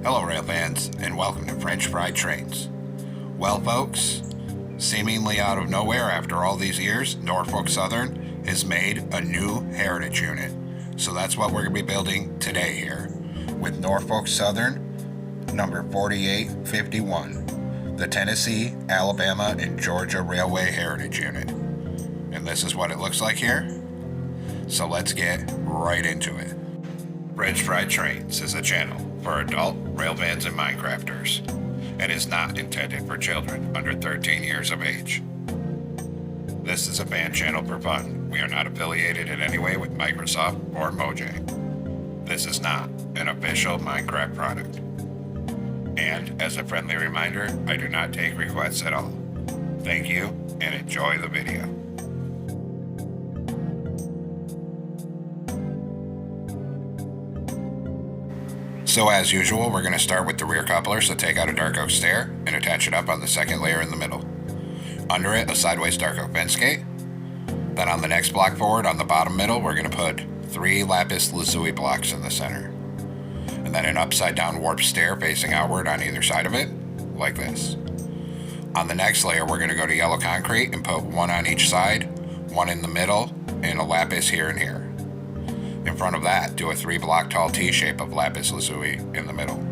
Hello rail fans, and welcome to French Fried Trains. Well folks, seemingly out of nowhere after all these years, Norfolk Southern has made a new heritage unit. So that's what we're going to be building today here with Norfolk Southern number 4851, the Tennessee, Alabama, and Georgia Railway Heritage Unit. And this is what it looks like here. So let's get right into it. French Fried Trains is a channel for adult railfans and Minecrafters, and is not intended for children under 13 years of age. This is a fan channel for fun. We are not affiliated in any way with Microsoft or Mojang. This is not an official Minecraft product. And as a friendly reminder, I do not take requests at all. Thank you, and enjoy the video. So as usual, we're going to start with the rear coupler, so take out a dark oak stair and attach it up on the second layer in the middle. Under it, a sideways dark oak fence gate. Then on the next block forward, on the bottom middle, we're going to put 3 lapis lazuli blocks in the center. And then an upside down warped stair facing outward on either side of it, like this. On the next layer, we're going to go to yellow concrete and put 1 on each side, 1 in the middle, and a lapis here and here. In front of that, do a 3 block tall T-shape of lapis lazuli in the middle.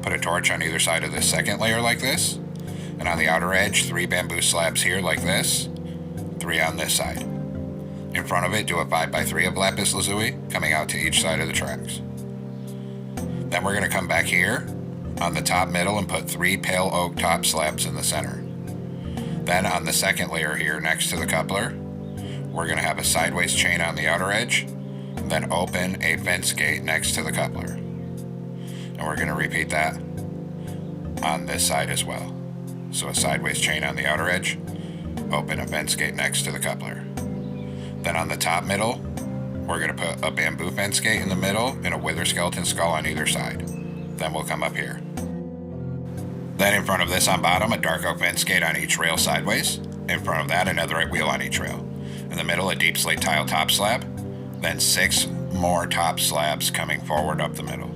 Put a torch on either side of this second layer like this, and on the outer edge, 3 bamboo slabs here like this, 3 on this side. In front of it, do a 5x3 of lapis lazuli coming out to each side of the tracks. Then we're going to come back here on the top middle and put 3 pale oak top slabs in the center. Then on the second layer here next to the coupler, we're going to have a sideways chain on the outer edge, then open a fence gate next to the coupler. And we're going to repeat that on this side as well. So a sideways chain on the outer edge, open a fence gate next to the coupler. Then on the top middle, we're going to put a bamboo fence gate in the middle and a wither skeleton skull on either side. Then we'll come up here. Then in front of this on bottom, a dark oak fence gate on each rail sideways. In front of that, another right wheel on each rail. In the middle, a deep slate tile top slab. Then 6 more top slabs coming forward up the middle.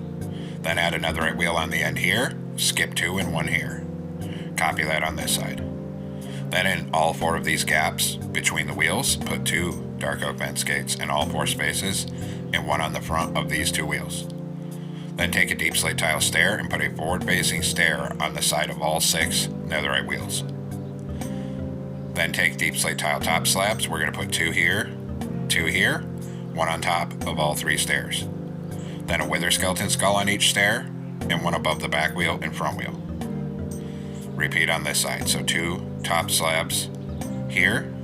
Then add another right wheel on the end here, skip 2 and 1 here. Copy that on this side. Then in all 4 of these gaps between the wheels, put 2 dark oak fence gates in all 4 spaces and 1 on the front of these 2 wheels. Then take a deep slate tile stair and put a forward facing stair on the side of all 6 netherite wheels. Then take deep slate tile top slabs. We're going to put 2 here, 2 here, 1 on top of all 3 stairs. Then a wither skeleton skull on each stair, and 1 above the back wheel and front wheel. Repeat on this side, so 2 top slabs here,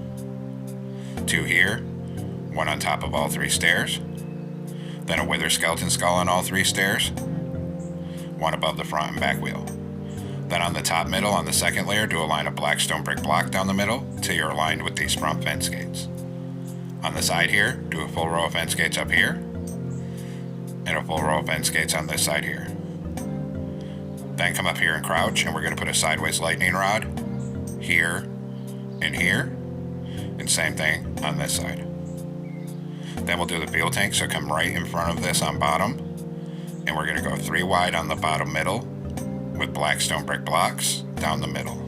2 here, 1 on top of all 3 stairs, then a wither skeleton skull on all 3 stairs, 1 above the front and back wheel. Then on the top middle, on the second layer, do a line of black stone brick block down the middle till you're aligned with these front fence gates. On the side here, do a full row of fence gates up here, and a full row of fence gates on this side here. Then come up here and crouch, and we're going to put a sideways lightning rod here and here, and same thing on this side. Then we'll do the fuel tank, so come right in front of this on bottom, and we're going to go 3 wide on the bottom middle with black stone brick blocks down the middle.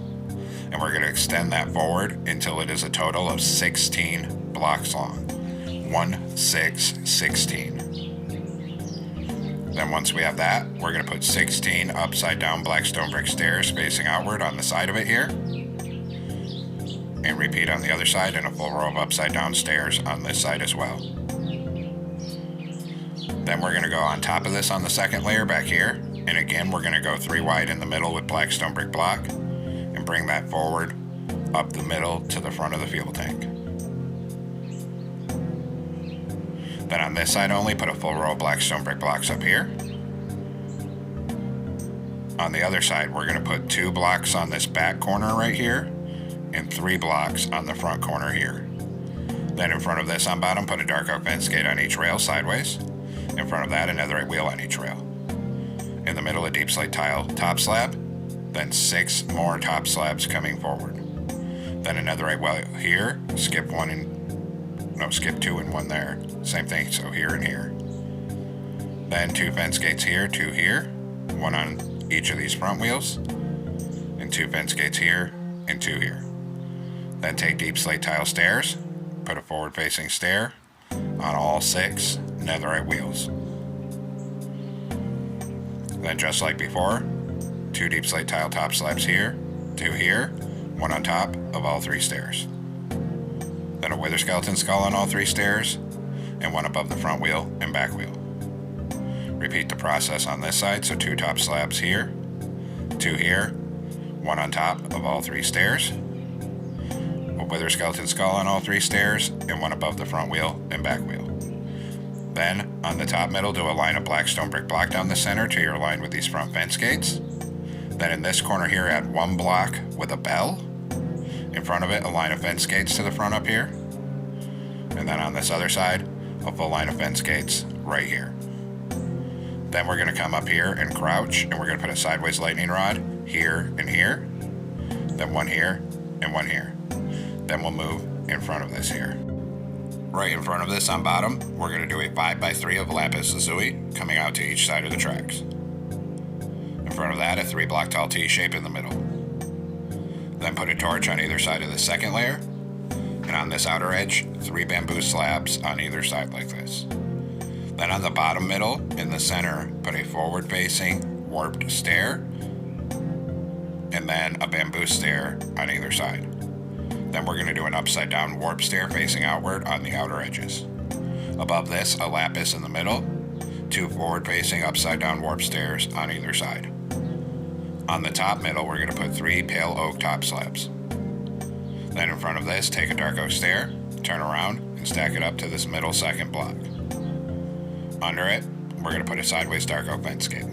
And we're going to extend that forward until it is a total of 16 blocks long. 1, 6, 16. Then once we have that, we're going to put 16 upside down black stone brick stairs facing outward on the side of it here. And repeat on the other side, and a full row of upside down stairs on this side as well. Then we're going to go on top of this on the second layer back here. And again, we're going to go 3 wide in the middle with black stone brick block and bring that forward up the middle to the front of the fuel tank. Then on this side only, put a full row of black stone brick blocks up here. On the other side, we're going to put 2 blocks on this back corner right here and 3 blocks on the front corner here. Then in front of this on bottom, put a dark oak fence gate on each rail sideways. In front of that, another right wheel on each rail. In the middle, a deep slate tile top slab. Then 6 more top slabs coming forward. Then another right wheel here, skip 2 and 1 there. Same thing, so here and here. Then 2 fence gates here, 2 here, one on each of these front wheels, and 2 fence gates here and 2 here. Then take deep slate tile stairs, put a forward facing stair on all 6 netherite wheels. Then just like before, 2 deep slate tile top slabs here, 2 here, 1 on top of all 3 stairs. Then a wither skeleton skull on all 3 stairs, and 1 above the front wheel and back wheel. Repeat the process on this side, so 2 top slabs here, 2 here, 1 on top of all 3 stairs, a wither skeleton skull on all 3 stairs, and 1 above the front wheel and back wheel. Then, on the top middle, do a line of black stone brick block down the center till you're aligned with these front fence gates. Then in this corner here, add 1 block with a bell. In front of it, a line of fence gates to the front up here. And then on this other side, a full line of fence gates right here. Then we're going to come up here and crouch, and we're going to put a sideways lightning rod here and here. Then 1 here and 1 here. Then we'll move in front of this here. Right in front of this on bottom, we're going to do a 5x3 of lapis lazuli coming out to each side of the tracks. In front of that, a 3 block tall T shape in the middle. Then put a torch on either side of the second layer, and on this outer edge, 3 bamboo slabs on either side like this. Then on the bottom middle, in the center, put a forward facing warped stair, and then a bamboo stair on either side. Then we're going to do an upside down warp stair facing outward on the outer edges. Above this, a lapis in the middle, 2 forward facing upside down warp stairs on either side. On the top middle, we're going to put 3 pale oak top slabs. Then in front of this, take a dark oak stair, turn around, and stack it up to this middle second block. Under it, we're going to put a sideways dark oak fence gate.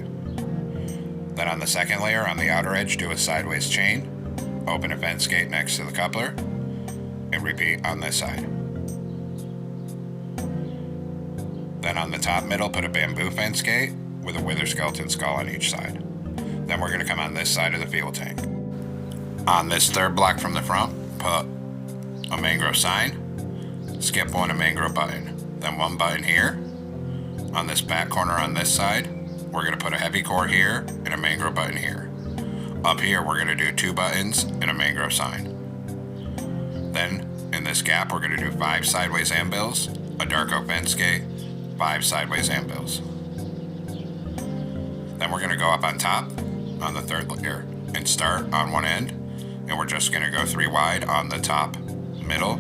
Then on the second layer, on the outer edge, do a sideways chain, open a fence gate next to the coupler, and repeat on this side. Then on the top middle, put a bamboo fence gate with a wither skeleton skull on each side. Then we're going to come on this side of the fuel tank. On this third block from the front, put a mangrove sign, skip 1 a mangrove button, then 1 button here. On this back corner on this side, we're going to put a heavy core here and a mangrove button here. Up here, we're going to do 2 buttons and a mangrove sign. Then, in this gap, we're going to do 5 sideways anvils, a dark oak fence gate, 5 sideways anvils. Then we're going to go up on top, on the third layer, and start on one end, and we're just going to go 3 wide on the top middle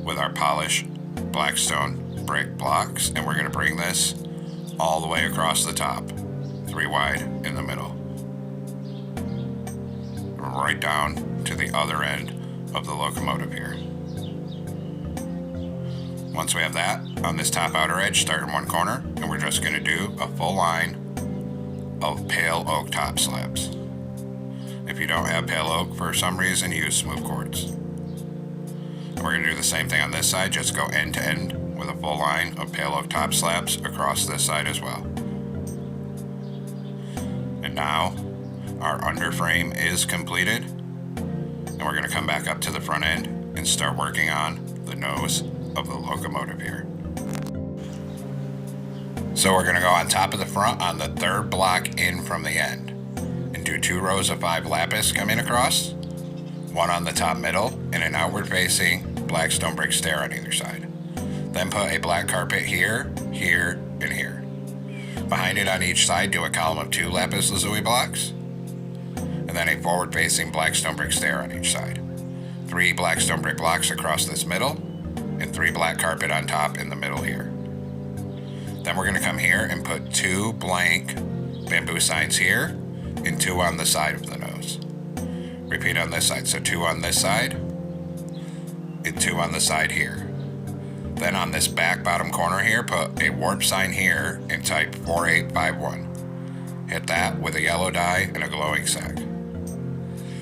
with our polished blackstone brick blocks, and we're going to bring this all the way across the top, 3 wide in the middle, right down to the other end of the locomotive here. Once we have that, on this top outer edge, start in one corner, and we're just going to do a full line of pale oak top slabs. If you don't have pale oak for some reason, use smooth quartz. And we're going to do the same thing on this side, just go end to end with a full line of pale oak top slabs across this side as well. And now our underframe is completed, and we're going to come back up to the front end and start working on the nose of the locomotive here. So we're going to go on top of the front on the third block in from the end and do 2 rows of 5 lapis coming across, 1 on the top middle, and an outward facing black stone brick stair on either side. Then put a black carpet here, here, and here. Behind it on each side, do a column of 2 lapis lazuli blocks, and then a forward facing black stone brick stair on each side. 3 black stone brick blocks across this middle, and 3 black carpet on top in the middle here. Then we're going to come here and put 2 blank bamboo signs here and 2 on the side of the nose. Repeat on this side, so 2 on this side and 2 on the side here. Then on this back bottom corner here, put a warp sign here and type 4851. Hit that with a yellow dye and a glowing sack.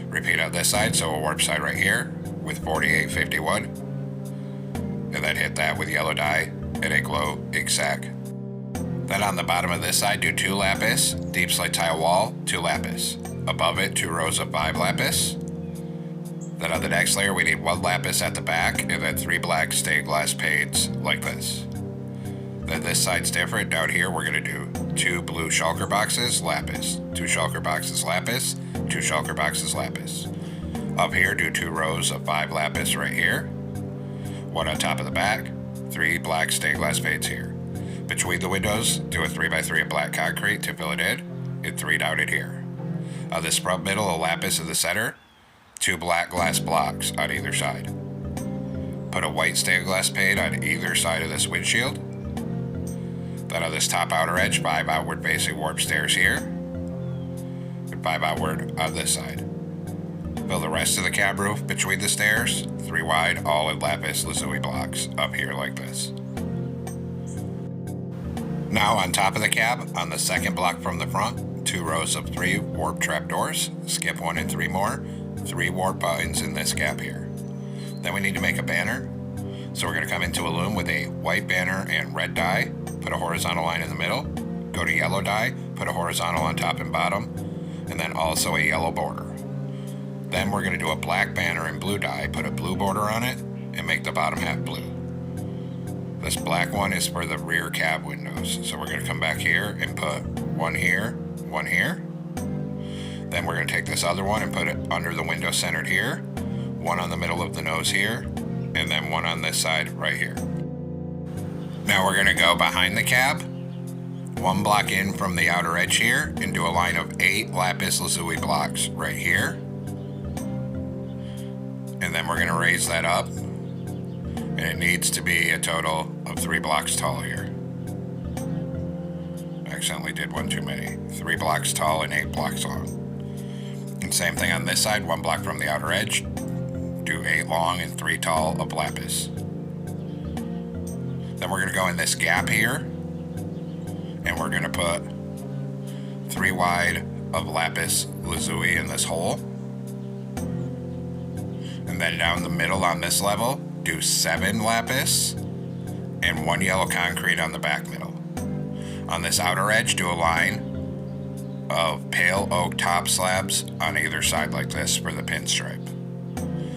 Repeat on this side, so a warp sign right here with 4851. And then hit that with yellow dye and a glow exact. Then on the bottom of this side, do 2 lapis, deep slate tile wall, 2 lapis. Above it, 2 rows of 5 lapis. Then on the next layer, we need 1 lapis at the back, and then 3 black stained glass panes like this. Then this side's different. Down here we're going to do 2 blue shulker boxes, lapis, 2 shulker boxes, lapis, 2 shulker boxes, lapis. Up here do 2 rows of 5 lapis right here, 1 on top of the back, 3 black stained glass fades here. Between the windows, do a 3x3 of black concrete to fill it in, and 3 down in here. On the scrub middle, a lapis in the center, 2 black glass blocks on either side. Put a white stained glass pane on either side of this windshield. Then on this top outer edge, 5 outward facing warp stairs here, and 5 outward on this side. Fill the rest of the cab roof between the stairs, 3 wide, all in lapis lazuli blocks, up here like this. Now on top of the cab, on the second block from the front, 2 rows of 3 warp trap doors, skip 1 and 3 more, 3 warp buttons in this gap here. Then we need to make a banner, so we're going to come into a loom with a white banner and red dye, put a horizontal line in the middle, go to yellow dye, put a horizontal on top and bottom, and then also a yellow border. Then we're going to do a black banner and blue dye, put a blue border on it, and make the bottom half blue. This black one is for the rear cab windows, so we're going to come back here and put 1 here, 1 here. Then we're going to take this other one and put it under the window centered here, 1 on the middle of the nose here, and then 1 on this side right here. Now we're going to go behind the cab, 1 block in from the outer edge here, and do a line of 8 lapis lazuli blocks right here. And then we're going to raise that up, and it needs to be a total of 3 blocks tall here. I accidentally did 1 too many. 3 blocks tall and 8 blocks long. And same thing on this side, 1 block from the outer edge, do 8 long and 3 tall of lapis. Then we're going to go in this gap here, and we're going to put 3 wide of lapis lazuli in this hole. And then down the middle on this level, do 7 lapis and 1 yellow concrete on the back middle. On this outer edge, do a line of pale oak top slabs on either side like this for the pinstripe.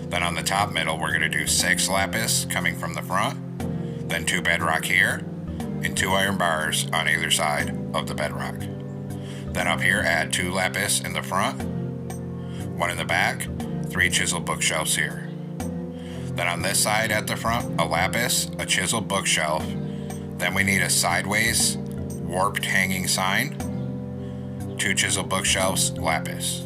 Then on the top middle, we're going to do 6 lapis coming from the front, then 2 bedrock here, and 2 iron bars on either side of the bedrock. Then up here, add 2 lapis in the front, 1 in the back, 3 chiseled bookshelves here. Then on this side at the front, a lapis, a chiseled bookshelf. Then we need a sideways warped hanging sign, 2 chiseled bookshelves, lapis.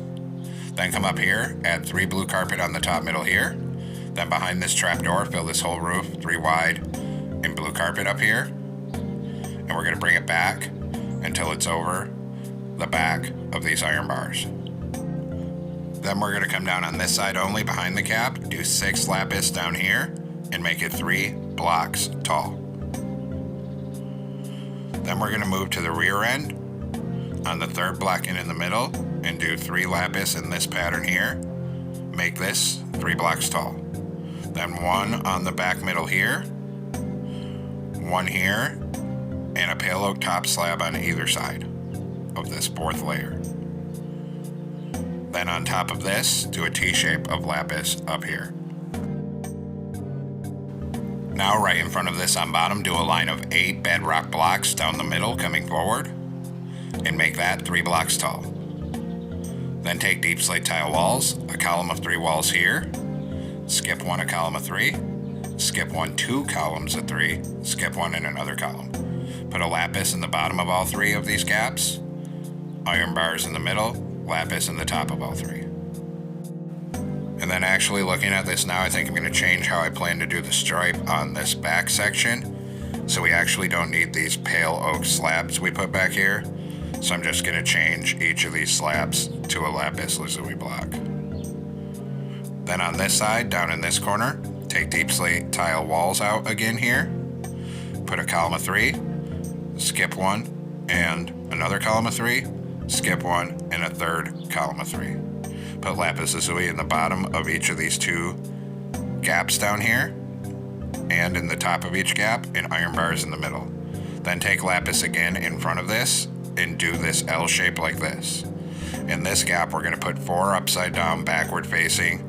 Then come up here, add 3 blue carpet on the top middle here. Then behind this trap door, fill this whole roof, 3 wide, and blue carpet up here. And we're going to bring it back until it's over the back of these iron bars. Then we're going to come down on this side only behind the cab, do 6 lapis down here, and make it 3 blocks tall. Then we're going to move to the rear end on the 3rd block in the middle and do 3 lapis in this pattern here. Make this 3 blocks tall. Then 1 on the back middle here, 1 here, and a pale oak top slab on either side of this 4th layer. Then on top of this, do a T-shape of lapis up here. Now right in front of this on bottom, do a line of 8 bedrock blocks down the middle coming forward, and make that 3 blocks tall. Then take deep slate tile walls, a column of 3 walls here, skip 1 a column of 3, skip 1 2 columns of 3, skip 1 in another column. Put a lapis in the bottom of all 3 of these gaps, iron bars in the middle, lapis in the top of all 3. And then actually looking at this now, I think I'm going to change how I plan to do the stripe on this back section. So we actually don't need these pale oak slabs we put back here. So I'm just going to change each of these slabs to a lapis lazuli block. Then on this side, down in this corner, take deep slate tile walls out again here. Put a column of 3, skip 1, and another column of 3, skip 1, and a 3rd column of 3. Put lapis lazuli in the bottom of each of these 2 gaps down here, and in the top of each gap, and iron bars in the middle. Then take lapis again in front of this, and do this L shape like this. In this gap, we're going to put 4 upside down, backward facing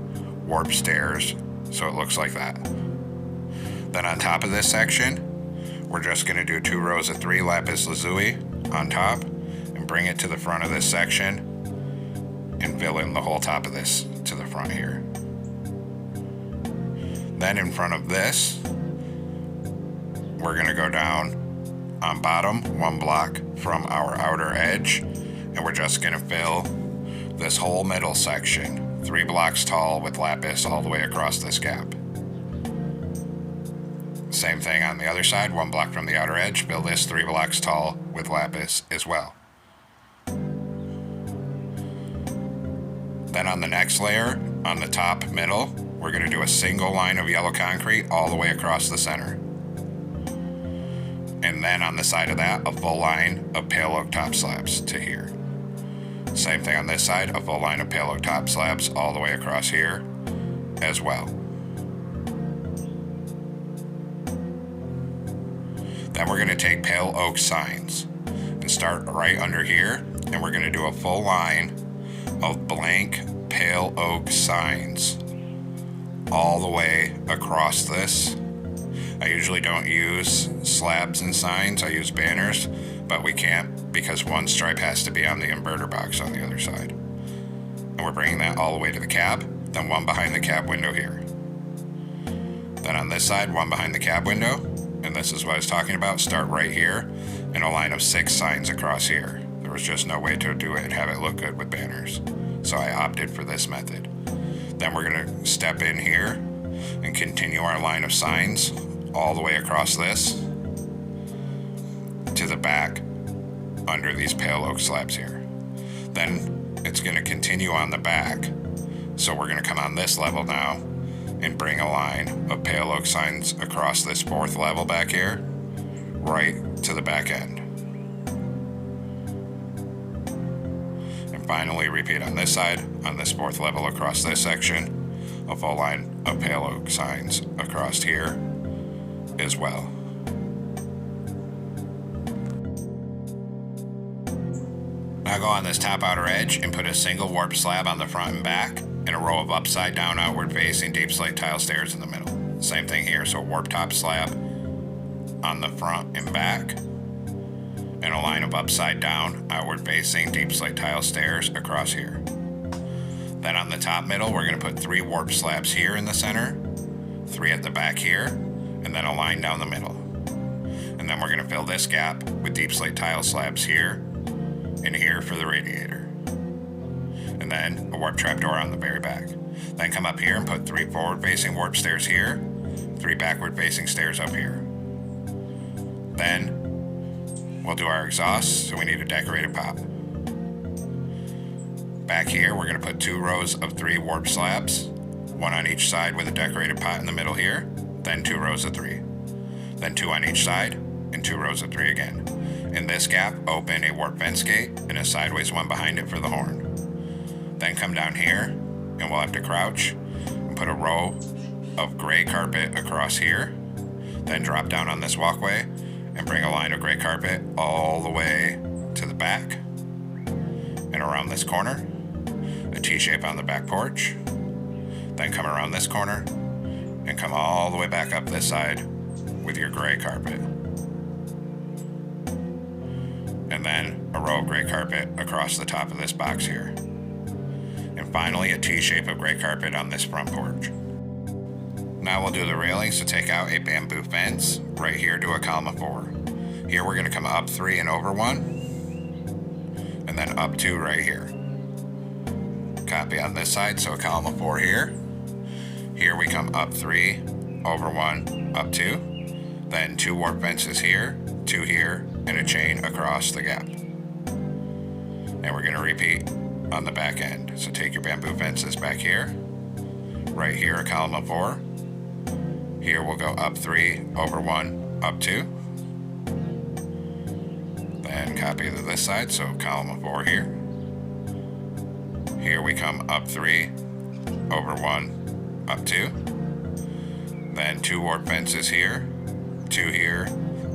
warp stairs, so it looks like that. Then on top of this section, we're just going to do 2 rows of 3 lapis lazuli on top and bring it to the front of this section and fill in the whole top of this to the front here. Then in front of this, we're going to go down on bottom 1 block from our outer edge, and we're just going to fill this whole middle section 3 blocks tall with lapis all the way across this gap. Same thing on the other side, 1 block from the outer edge, fill this 3 blocks tall with lapis as well. Then on the next layer, on the top middle, we're going to do a single line of yellow concrete all the way across the center. And then on the side of that, a full line of pale oak top slabs to here. Same thing on this side, a full line of pale oak top slabs all the way across here as well. Then we're going to take pale oak signs and start right under here, and we're going to do a full line of blank pale oak signs all the way across this. I usually don't use slabs and signs, I use banners, but we can't because 1 stripe has to be on the inverter box on the other side. And we're bringing that all the way to the cab, then 1 behind the cab window here. Then on this side, 1 behind the cab window, and this is what I was talking about, start right here, and a line of 6 signs across here. There was just no way to do it and have it look good with banners, so I opted for this method. Then we're going to step in here and continue our line of signs all the way across this to the back under these pale oak slabs here. Then it's going to continue on the back, so we're going to come on this level now and bring a line of pale oak signs across this 4th level back here right to the back end. And finally repeat on this side, on this 4th level across this section, a full line of pale oak signs across here as well. Now go on this top outer edge and put a single warp slab on the front and back and a row of upside down outward facing deep slate tile stairs in the middle. Same thing here, so warp top slab on the front and back and a line of upside down outward facing deep slate tile stairs across here. Then on the top middle, we're going to put 3 warp slabs here in the center, 3 at the back here, and then a line down the middle. And then we're going to fill this gap with deep slate tile slabs here and here for the radiator. And then a warp trapdoor on the very back. Then come up here and put 3 forward facing warp stairs here, 3 backward facing stairs up here. Then we'll do our exhaust, so we need a decorated pop. Back here, we're going to put 2 rows of 3 warp slabs, 1 on each side with a decorated pot in the middle here, then 2 rows of 3. Then 2 on each side, and 2 rows of 3 again. In this gap, open a warp fence gate and a sideways one behind it for the horn. Then come down here, and we'll have to crouch and put a row of gray carpet across here. Then drop down on this walkway and bring a line of gray carpet all the way to the back and around this corner. A T-shape on the back porch. Then come around this corner and come all the way back up this side with your gray carpet. And then a row of gray carpet across the top of this box here. And finally a T-shape of gray carpet on this front porch. Now we'll do the railings to take out a bamboo fence right here to a column of 4. Here we're going to come up 3 and over 1, and then up 2 right here. Copy on this side, so a column of 4 here. Here we come up 3, over 1, up 2. Then 2 warp fences here, 2 here, and a chain across the gap. And we're going to repeat on the back end. So take your bamboo fences back here. Right here, a column of 4. Here we'll go up 3, over 1, up 2. Then copy to this side, so column of 4 here. Here we come up 3, over 1, up 2. Then 2 warp fences here, 2 here,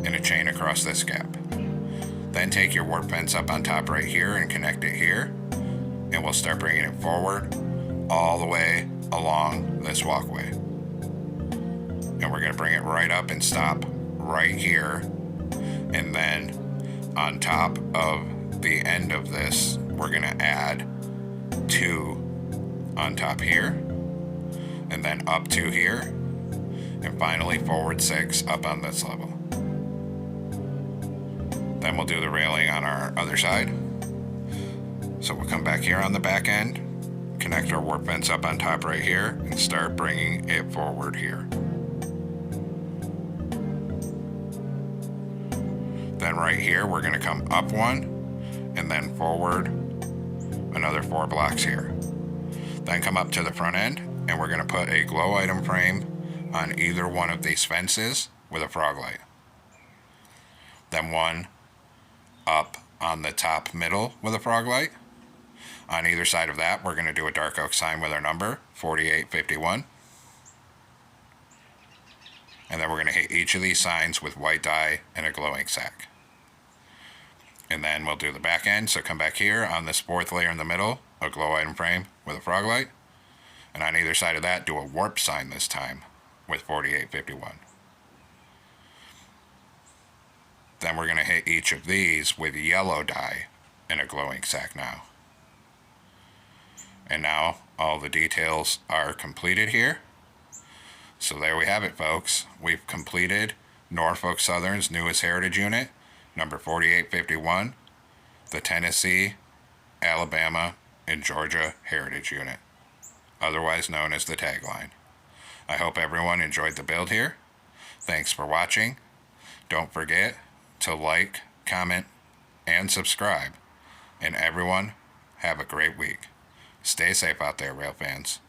and a chain across this gap. Then take your warp fence up on top right here and connect it here. And we'll start bringing it forward all the way along this walkway. And we're going to bring it right up and stop right here, and then on top of the end of this, we're going to add 2 on top here, and then up 2 here, and finally forward 6 up on this level. Then we'll do the railing on our other side. So we'll come back here on the back end, connect our warp fence up on top right here, and start bringing it forward here. Then right here, we're going to come up 1, and then forward another 4 blocks here. Then come up to the front end, and we're going to put a glow item frame on either one of these fences with a frog light. Then one up on the top middle with a frog light. On either side of that, we're going to do a dark oak sign with our number, 4851. And then we're going to hit each of these signs with white dye and a glowing sack. And then we'll do the back end. So come back here on this 4th layer in the middle, a glow item frame with a frog light. And on either side of that, do a warp sign this time with 4851. Then we're going to hit each of these with yellow dye and a glowing sack now. And now all the details are completed here. So there we have it, folks. We've completed Norfolk Southern's newest heritage unit, number 4851, the Tennessee, Alabama, and Georgia Heritage Unit, otherwise known as the tagline. I hope everyone enjoyed the build here. Thanks for watching. Don't forget to like, comment, and subscribe. And everyone, have a great week. Stay safe out there, rail fans.